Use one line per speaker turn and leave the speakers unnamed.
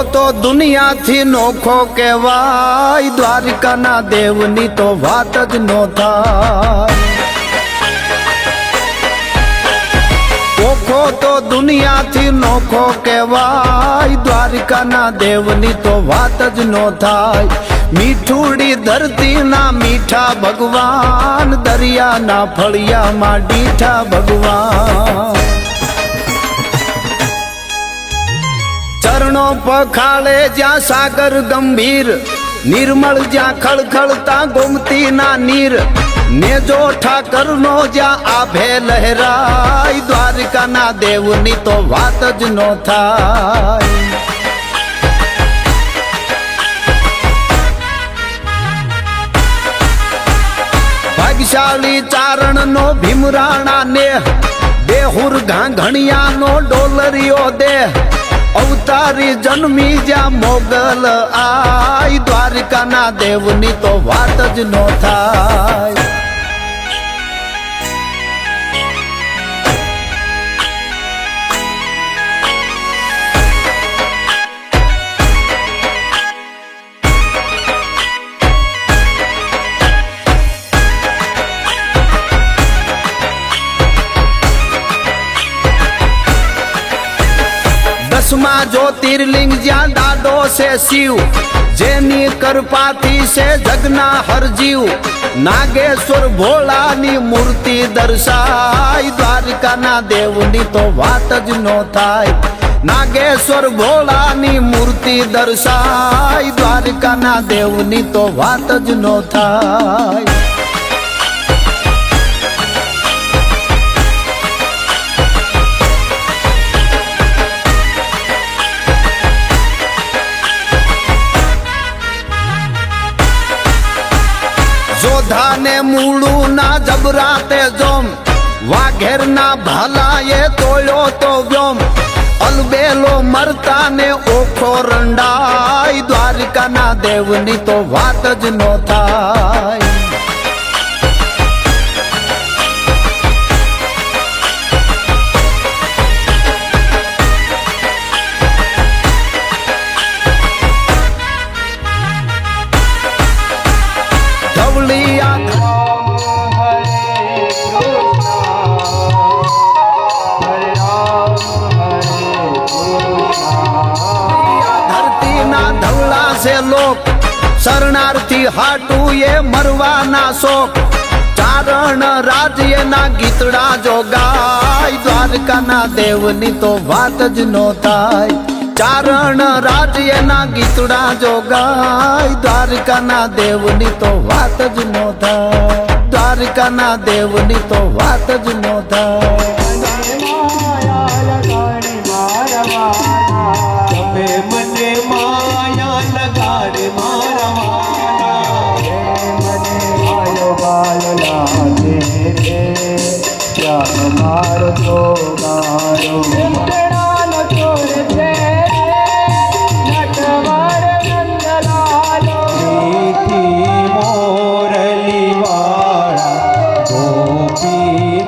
तो दुनिया थी नोखो कहेवाय, द्वारिकाना देवनी तो वात ज नो थाय। ओखो तो दुनिया थी नोखो कहेवाय, द्वारिकाना देवनी तो वात ज नो थाय। मीठूड़ी धरती ना मीठा भगवान, दरिया ना फलिया मा डीठा भगवान। चरणों पखाड़े ज्या सागर गंभीर, निर्मल ज्या खड़खड़ता गोमती ना नीर। नेजो ठाकर नो ज्या आभे लहराय, द्वारिका ना देवनी तो वात ज नो थाय। भाग्यशाली चारण नो भीमराणा नेह, देहुर घाघणिया नो डोलरियो देह। अवतारी जन्मी जा मोगल आय, द्वारिका ना देवनी तो वात ज नो थाय। दसमा ज्योतिर्लिंग ज्या डाडो से शिव, जेनी करपाती से जगना हर जीव। नागेश्वर भोला नी मूर्ति दर्शाय, द्वारिका ना देवनी तो वात ज नो थाय। नागेश्वर भोला नी मूर्ति दर्शाय, द्वारिका ना देवनी तो वात ज नो थाय। जोधा ने मूलू ना जबराते जोम, वाघेर ना भाला ये तोयो तो व्योम। अलबेलो मरता ने ओखो रंडाय, द्वारिका ना देवनी तो वात ज नो थाय। धवलिया धरती ना धवला से लोक, शरणार्थी हाटू ये मरवा ना शोक। चारण राज्य ना गीतड़ा जो गाय, द्वारका ना देवनी तो वात ज नो थाय। चारण राज्य ना गीतड़ा जो गाय, द्वारका ना देवनी तो वात ज नो थाय। द्वारका ना देवनी तो वात ज नो थाय।
मने माया लगाड़े मारवाना, मने आयो बाल लागे रे, क्या मार तो गायो। मोरली वाला गोपीनाथ